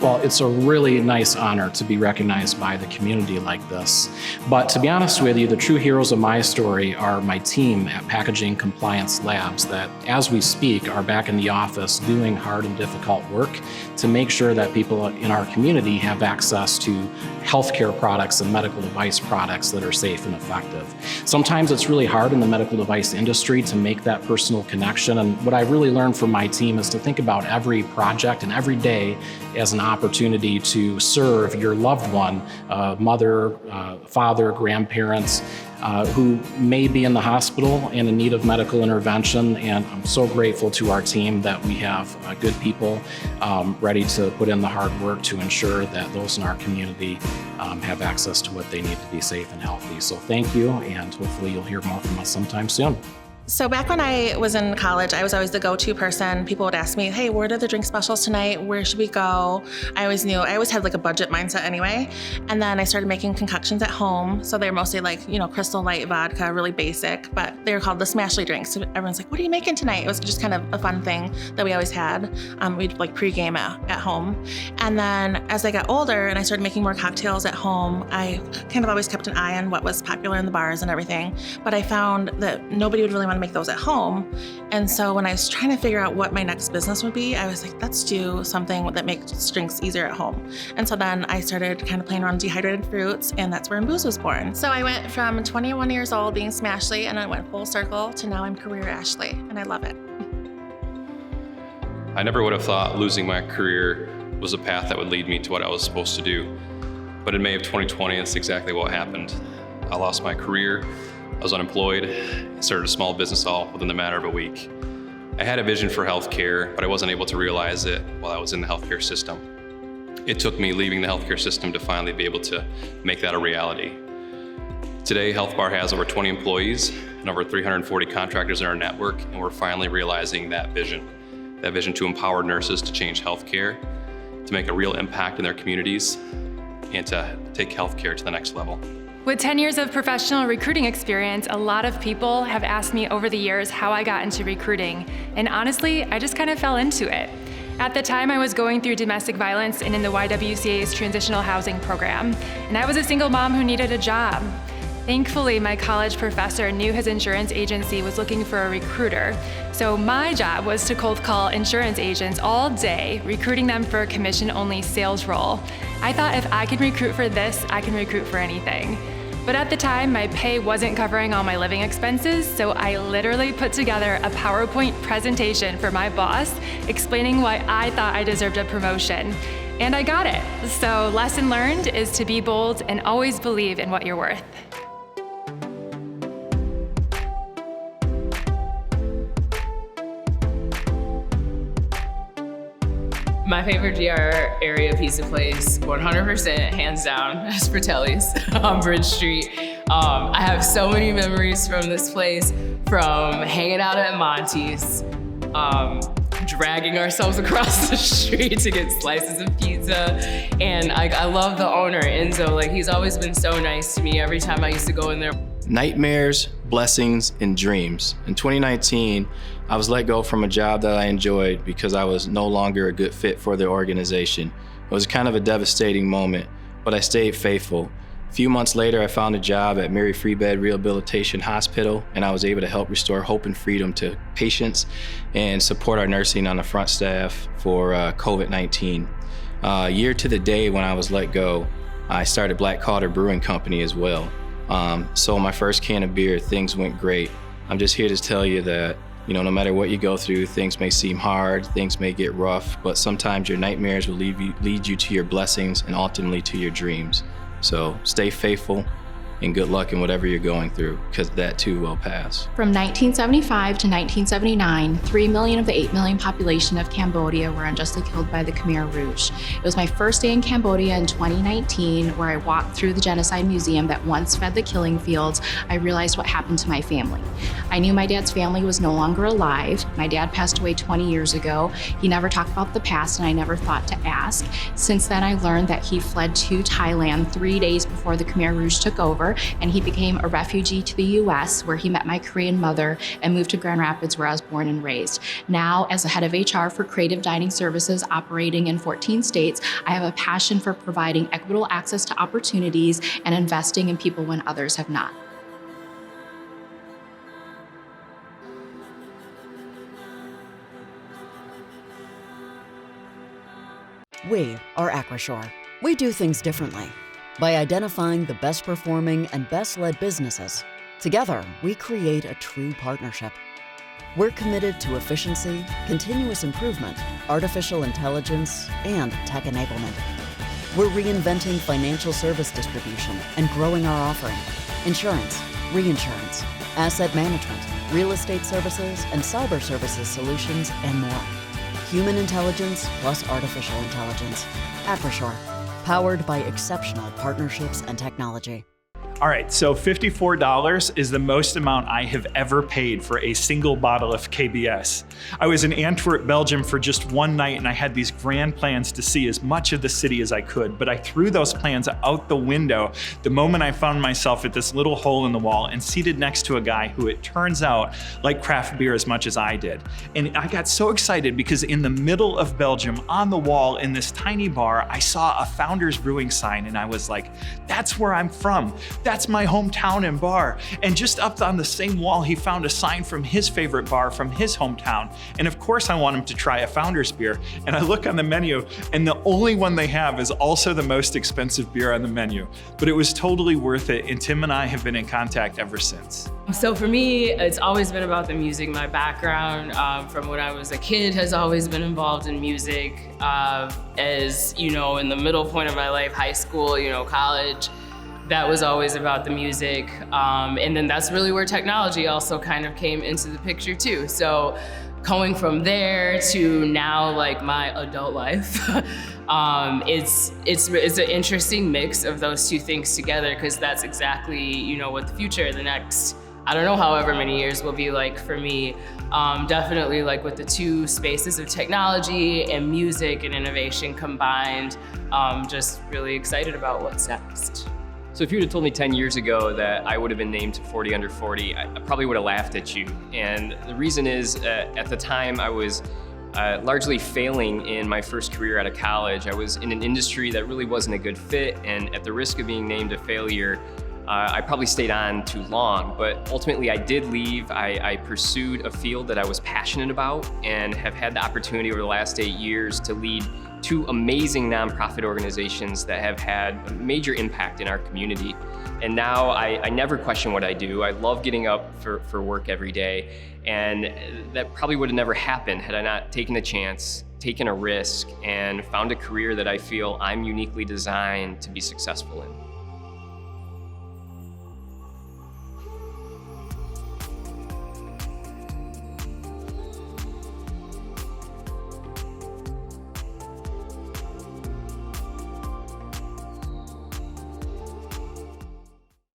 Well, it's a really nice honor to be recognized by the community like this. But to be honest with you, the true heroes of my story are my team at Packaging Compliance Labs that, as we speak, are back in the office doing hard and difficult work to make sure that people in our community have access to healthcare products and medical device products that are safe and effective. Sometimes it's really hard in the medical device industry to make that personal connection, and what I really learned from my team is to think about every project and every day as an opportunity to serve your loved one, mother, father, grandparents, who may be in the hospital and in need of medical intervention. And I'm so grateful to our team that we have good people ready to put in the hard work to ensure that those in our community have access to what they need to be safe and healthy. So thank you, and hopefully you'll hear more from us sometime soon. So back when I was in college, I was always the go-to person. People would ask me, hey, what are the drink specials tonight? Where should we go? I always had like a budget mindset anyway. And then I started making concoctions at home. So they're mostly like, Crystal Light vodka, really basic, but they were called the Smashly drinks. So everyone's like, what are you making tonight? It was just kind of a fun thing that we always had. We'd like pregame at home. And then as I got older and I started making more cocktails at home, I kind of always kept an eye on what was popular in the bars and everything. But I found that nobody would really want to make those at home. And so when I was trying to figure out what my next business would be, I was like, let's do something that makes drinks easier at home. And so then I started kind of playing around with dehydrated fruits, and that's where Booze was born. So I went from 21 years old being Smashly, and then went full circle to now I'm Career Ashley, and I love it. I never would have thought losing my career was a path that would lead me to what I was supposed to do. But in May of 2020, that's exactly what happened. I lost my career. I was unemployed, started a small business all within the matter of a week. I had a vision for healthcare, but I wasn't able to realize it while I was in the healthcare system. It took me leaving the healthcare system to finally be able to make that a reality. Today, Health Bar has over 20 employees and over 340 contractors in our network, and we're finally realizing that vision to empower nurses to change healthcare, to make a real impact in their communities, and to take healthcare to the next level. With 10 years of professional recruiting experience, a lot of people have asked me over the years how I got into recruiting. And honestly, I just kind of fell into it. At the time, I was going through domestic violence and in the YWCA's transitional housing program. And I was a single mom who needed a job. Thankfully, my college professor knew his insurance agency was looking for a recruiter. So my job was to cold call insurance agents all day, recruiting them for a commission-only sales role. I thought if I can recruit for this, I can recruit for anything. But at the time, my pay wasn't covering all my living expenses, so I literally put together a PowerPoint presentation for my boss explaining why I thought I deserved a promotion. And I got it. So lesson learned is to be bold and always believe in what you're worth. My favorite GR area pizza place, 100% hands down, is Fratelli's on Bridge Street. I have so many memories from this place, from hanging out at Monty's, dragging ourselves across the street to get slices of pizza. And I love the owner, Enzo. Like, he's always been so nice to me every time I used to go in there. Nightmares, blessings, and dreams. In 2019, I was let go from a job that I enjoyed because I was no longer a good fit for the organization. It was kind of a devastating moment, but I stayed faithful. A few months later, I found a job at Mary Free Bed Rehabilitation Hospital, and I was able to help restore hope and freedom to patients and support our nursing on the front staff for COVID-19. A year to the day when I was let go, I started Black Calder Brewing Company as well. So my first can of beer, things went great. I'm just here to tell you that, no matter what you go through, things may seem hard, things may get rough, but sometimes your nightmares will lead you to your blessings and ultimately to your dreams. So stay faithful and good luck in whatever you're going through, because that too will pass. From 1975 to 1979, 3 million of the 8 million population of Cambodia were unjustly killed by the Khmer Rouge. It was my first day in Cambodia in 2019, where I walked through the genocide museum that once fed the killing fields. I realized what happened to my family. I knew my dad's family was no longer alive. My dad passed away 20 years ago. He never talked about the past, and I never thought to ask. Since then, I learned that he fled to Thailand 3 days before before the Khmer Rouge took over, and he became a refugee to the US, where he met my Korean mother and moved to Grand Rapids, where I was born and raised. Now, as the head of HR for Creative Dining Services operating in 14 states, I have a passion for providing equitable access to opportunities and investing in people when others have not. We are Acrashore. We do things differently by identifying the best performing and best led businesses. Together, we create a true partnership. We're committed to efficiency, continuous improvement, artificial intelligence, and tech enablement. We're reinventing financial service distribution and growing our offering: insurance, reinsurance, asset management, real estate services, and cyber services solutions, and more. Human intelligence plus artificial intelligence. Acrashore, powered by exceptional partnerships and technology. All right, so $54 is the most amount I have ever paid for a single bottle of KBS. I was in Antwerp, Belgium for just one night, and I had these grand plans to see as much of the city as I could, but I threw those plans out the window the moment I found myself at this little hole in the wall and seated next to a guy who, it turns out, liked craft beer as much as I did. And I got so excited because in the middle of Belgium, on the wall in this tiny bar, I saw a Founders Brewing sign, and I was like, that's where I'm from. That's my hometown and bar. And just up on the same wall, he found a sign from his favorite bar from his hometown. And of course I want him to try a Founders beer. And I look on the menu, and the only one they have is also the most expensive beer on the menu. But it was totally worth it, and Tim and I have been in contact ever since. So for me, it's always been about the music. My background from when I was a kid has always been involved in music. As you know, in the middle point of my life, high school, college, that was always about the music. And then that's really where technology also kind of came into the picture too. So going from there to now, like, my adult life, it's an interesting mix of those two things together, because that's exactly, what the future, the next, I don't know, however many years will be like for me. Definitely, like, with the two spaces of technology and music and innovation combined, just really excited about what's next. So if you'd have told me 10 years ago that I would have been named to 40 Under 40, I probably would have laughed at you. And the reason is, at the time I was largely failing in my first career out of college. I was in an industry that really wasn't a good fit, and at the risk of being named a failure, I probably stayed on too long. But ultimately I did leave. I pursued a field that I was passionate about, and have had the opportunity over the last 8 years to lead two amazing nonprofit organizations that have had a major impact in our community. And now I never question what I do. I love getting up for work every day. And that probably would have never happened had I not taken a chance, taken a risk, and found a career that I feel I'm uniquely designed to be successful in.